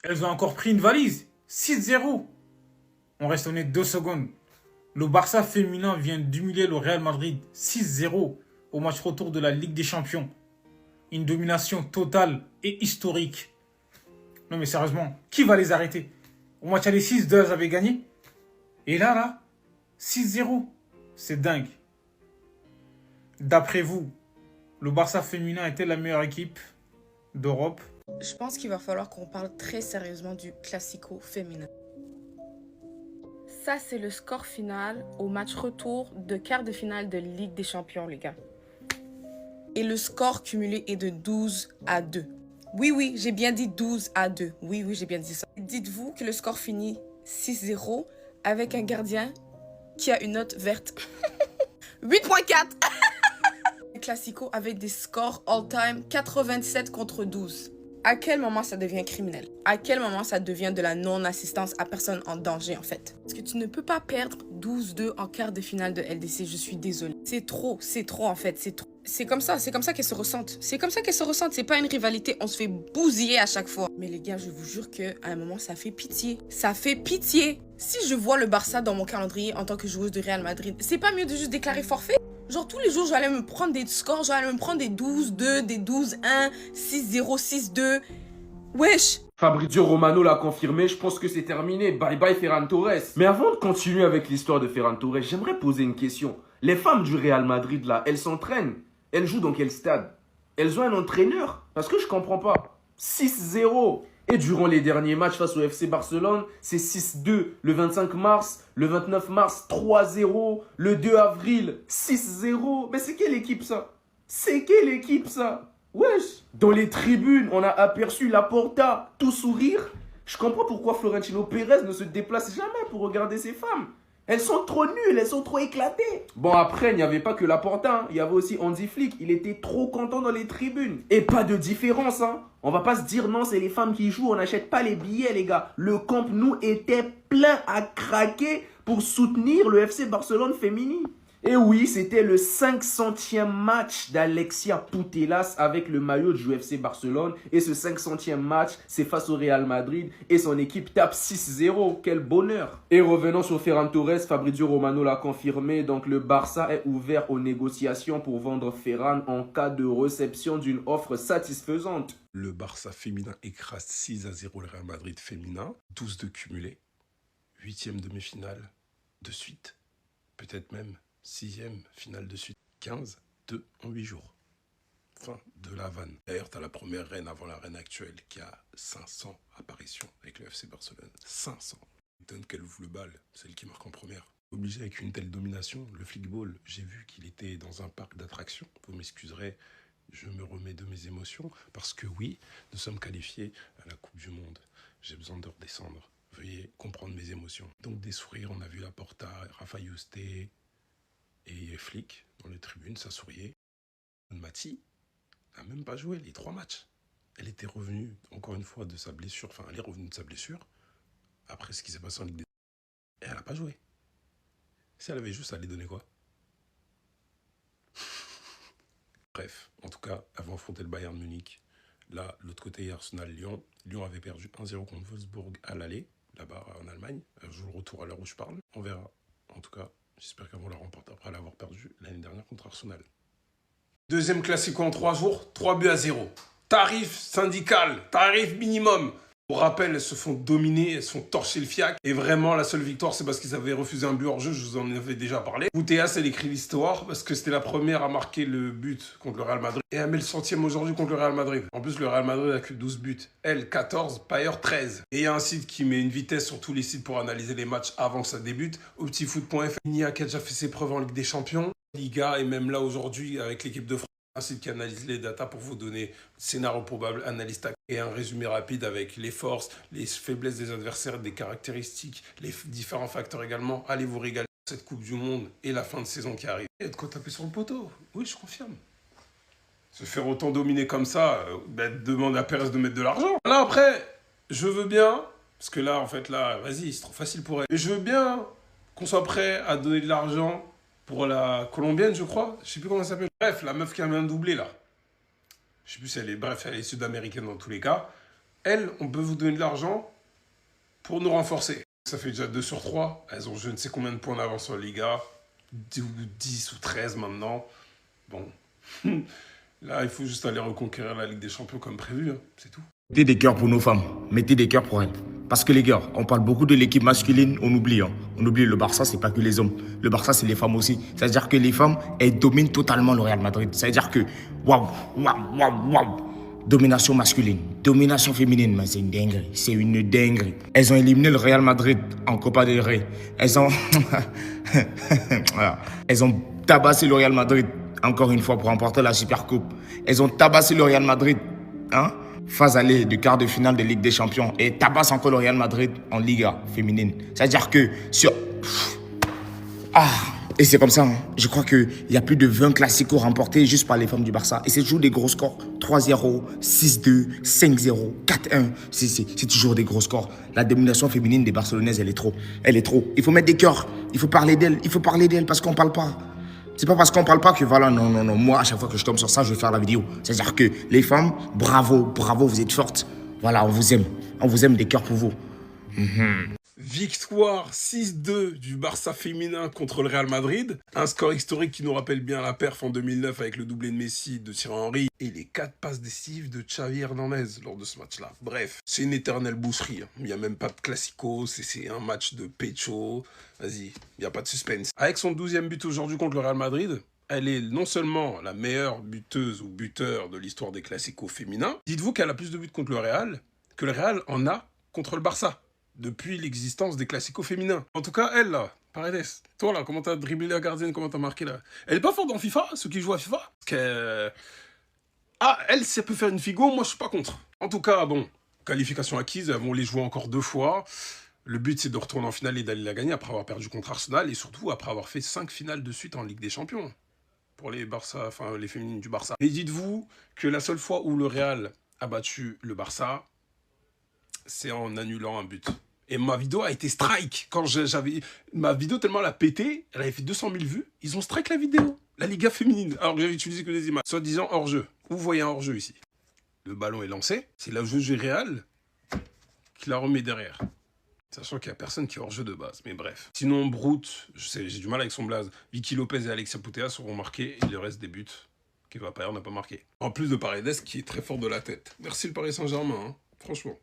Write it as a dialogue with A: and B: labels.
A: Elles ont encore pris une valise. 6-0. On reste honnête 2 secondes. Le Barça féminin vient d'humilier le Real Madrid 6-0 au match retour de la Ligue des Champions. Une domination totale et historique. Non mais sérieusement, qui va les arrêter? Au match aller 6-2, elles avaient gagné. Et là, 6-0. C'est dingue. D'après vous, le Barça féminin était la meilleure équipe d'Europe?
B: Je pense qu'il va falloir qu'on parle très sérieusement du Classico féminin. Ça, c'est le score final au match retour de quart de finale de Ligue des Champions, les gars. Et le score cumulé est de 12-2. Oui, j'ai bien dit 12-2. Oui, j'ai bien dit ça. Dites-vous que le score finit 6-0 avec un gardien qui a une note verte. 8.4. Le Classico avec des scores all-time 87 contre 12. À quel moment ça devient criminel? À quel moment ça devient de la non-assistance à personne en danger, en fait? Parce que tu ne peux pas perdre 12-2 en quart de finale de LDC, je suis désolée. C'est trop, en fait, c'est trop. C'est comme ça qu'elles se ressentent. C'est comme ça qu'elles se ressentent, c'est pas une rivalité, on se fait bousiller à chaque fois. Mais les gars, je vous jure qu'à un moment, ça fait pitié. Ça fait pitié. Si je vois le Barça dans mon calendrier en tant que joueuse de Real Madrid, c'est pas mieux de juste déclarer forfait? Genre, tous les jours, j'allais me prendre des scores, j'allais me prendre des 12-2, des 12-1, 6-0, 6-2. Wesh!
C: Fabrizio Romano l'a confirmé, je pense que c'est terminé. Bye bye Ferran Torres. Mais avant de continuer avec l'histoire de Ferran Torres, j'aimerais poser une question. Les femmes du Real Madrid, là, elles s'entraînent. Elles jouent dans quel stade? Elles ont un entraîneur? Parce que je comprends pas. 6-0. Et durant les derniers matchs face au FC Barcelone, c'est 6-2. Le 25 mars, le 29 mars, 3-0. Le 2 avril, 6-0. Mais c'est quelle équipe ça? C'est quelle équipe ça? Wesh. Dans les tribunes, on a aperçu Laporta, tout sourire. Je comprends pourquoi Florentino Pérez ne se déplace jamais pour regarder ces femmes. Elles sont trop nulles, elles sont trop éclatées. Bon, après, il n'y avait pas que Laporta, hein. Il y avait aussi Hansi Flick. Il était trop content dans les tribunes. Et pas de différence, hein. On va pas se dire non, c'est les femmes qui jouent, on n'achète pas les billets, les gars. Le Camp Nou était plein à craquer pour soutenir le FC Barcelone féminin. Et oui, c'était le 500e match d'Alexia Putellas avec le maillot du FC Barcelone. Et ce 500e match, c'est face au Real Madrid. Et son équipe tape 6-0. Quel bonheur! Et revenons sur Ferran Torres, Fabrizio Romano l'a confirmé. Donc le Barça est ouvert aux négociations pour vendre Ferran en cas de réception d'une offre satisfaisante.
D: Le Barça féminin écrase 6-0 le Real Madrid féminin. 12 de cumulé. 8e demi-finale de suite. Peut-être même 6e finale de suite. 15-2 en 8 jours. Fin de la vanne. D'ailleurs, tu as la première reine avant la reine actuelle qui a 500 apparitions avec le FC Barcelone. 500. Donne qu'elle ouvre le bal, celle qui marque en première. Obligé avec une telle domination, le flickball, j'ai vu qu'il était dans un parc d'attractions. Vous m'excuserez, je me remets de mes émotions. Parce que oui, nous sommes qualifiés à la Coupe du Monde. J'ai besoin de redescendre. Veuillez comprendre mes émotions. Donc des sourires, on a vu Laporta, Rafa Yuste et Flick dans les tribunes, ça souriait. Mati n'a même pas joué les 3 matchs. Elle était revenue, encore une fois, de sa blessure. Enfin, elle est revenue de sa blessure, après ce qui s'est passé en Ligue des Champions. Et elle n'a pas joué. Si elle avait joué, ça allait donner quoi? Bref, en tout cas, avant affronter le Bayern Munich, là, l'autre côté, il y a Arsenal-Lyon. Lyon avait perdu 1-0 contre Wolfsburg à l'aller, là-bas en Allemagne. Elle joue le retour à l'heure où je parle. On verra. En tout cas, j'espère qu'elle va la remporter après l'avoir perdu l'année dernière contre Arsenal. Deuxième classico en 3 jours, 3-0. Tarif syndical, tarif minimum. Pour rappel, elles se font dominer, elles se font torcher le fiac. Et vraiment, la seule victoire, c'est parce qu'ils avaient refusé un but hors jeu, je vous en avais déjà parlé. Putellas, elle écrit l'histoire parce que c'était la première à marquer le but contre le Real Madrid. Et elle met le 100e aujourd'hui contre le Real Madrid. En plus, le Real Madrid a que 12 buts. Elle, 14, Payer, 13. Et il y a un site qui met une vitesse sur tous les sites pour analyser les matchs avant que ça débute. Optifoot.fr. Nia qui a déjà fait ses preuves en Ligue des Champions. Liga, et même là aujourd'hui avec l'équipe de France. Un site qui analyse les datas pour vous donner scénario probable, analyse tactique et un résumé rapide avec les forces, les faiblesses des adversaires, des caractéristiques, les différents facteurs également. Allez vous régaler cette Coupe du Monde et la fin de saison qui arrive. Et de quoi taper sur le poteau. Oui, je confirme. Se faire autant dominer comme ça, demande à Pérez de mettre de l'argent. Là après, je veux bien, parce que là en fait là, vas-y, c'est trop facile pour elle. Mais je veux bien qu'on soit prêt à donner de l'argent pour la colombienne, je crois. Je sais plus comment elle s'appelle. Bref, la meuf qui a mis un doublé, là. Je sais plus si elle est... Bref, elle est sud-américaine dans tous les cas. elles, on peut vous donner de l'argent pour nous renforcer. Ça fait déjà 2 sur 3. Elles ont je ne sais combien de points d'avance sur la Liga. 10 ou 13 maintenant. Bon. Là, il faut juste aller reconquérir la Ligue des Champions comme prévu. Hein. C'est tout.
E: Mettez des cœurs pour nos femmes. Mettez des cœurs pour elles. Parce que les gars, on parle beaucoup de l'équipe masculine, on oublie. Hein. On oublie le Barça, c'est pas que les hommes. Le Barça, c'est les femmes aussi. C'est-à-dire que les femmes, elles dominent totalement le Real Madrid. C'est-à-dire que, waouh. Domination masculine, domination féminine, mais c'est une dinguerie. C'est une dinguerie. Elles ont éliminé le Real Madrid en Copa del Rey. Elles ont... voilà. Elles ont tabassé le Real Madrid encore une fois pour remporter la Supercoupe. Elles ont tabassé le Real Madrid, hein, phase aller de quart de finale de Ligue des Champions et tabassent encore le Real Madrid en Liga féminine. C'est-à-dire que sur... Et c'est comme ça, hein. Je crois qu'il y a plus de 20 classicos remportés juste par les femmes du Barça. Et c'est toujours des gros scores. 3-0, 6-2, 5-0, 4-1. C'est toujours des gros scores. La domination féminine des Barcelonaises, elle est trop. Elle est trop. Il faut mettre des cœurs. Il faut parler d'elle. Il faut parler d'elle parce qu'on parle pas. C'est pas parce qu'on parle pas que voilà, non. Moi, à chaque fois que je tombe sur ça, je vais faire la vidéo. C'est-à-dire que les femmes, bravo, vous êtes fortes. Voilà, on vous aime. On vous aime, des cœurs pour vous.
D: Victoire 6-2 du Barça féminin contre le Real Madrid. Un score historique qui nous rappelle bien la perf en 2009 avec le doublé de Messi, de Thierry Henry et les 4 passes décisives de Xavi Hernandez lors de ce match-là. Bref, c'est une éternelle boucherie. Il n'y a même pas de classico, c'est un match de pecho. Vas-y, il n'y a pas de suspense. Avec son 12e but aujourd'hui contre le Real Madrid, elle est non seulement la meilleure buteuse ou buteur de l'histoire des classicos féminins, dites-vous qu'elle a plus de buts contre le Real que le Real en a contre le Barça. Depuis l'existence des classicos féminins. En tout cas, elle, là, Paredes, toi, là, comment t'as dribblé la gardienne, comment t'as marqué, là. Elle est pas forte dans FIFA, ceux qui jouent à FIFA. Parce que... Ah, elle, si elle peut faire une figo, moi, je suis pas contre. En tout cas, bon, qualification acquise, elles vont les jouer encore 2 fois. Le but, c'est de retourner en finale et d'aller la gagner après avoir perdu contre Arsenal et surtout après avoir fait 5 finales de suite en Ligue des Champions. Pour les Barça, enfin, les féminines du Barça. Mais dites-vous que la seule fois où le Real a battu le Barça, c'est en annulant un but. Et ma vidéo a été strike. Quand j'avais... Ma vidéo, tellement elle a pété, elle avait fait 200 000 vues. Ils ont strike la vidéo. La Liga féminine. Alors que j'avais utilisé que des images. Soi-disant hors-jeu. Vous voyez un hors-jeu ici. Le ballon est lancé. C'est la joueuse Real qui la remet derrière. Sachant qu'il n'y a personne qui est hors-jeu de base. Mais bref. Sinon, Brute, j'ai du mal avec son blaze. Vicky Lopez et Alexia Putellas seront marqués. Et le reste des buts qu'Eva Payer n'a pas marqué. En plus de Paredes qui est très fort de la tête. Merci le Paris Saint-Germain, hein. Franchement.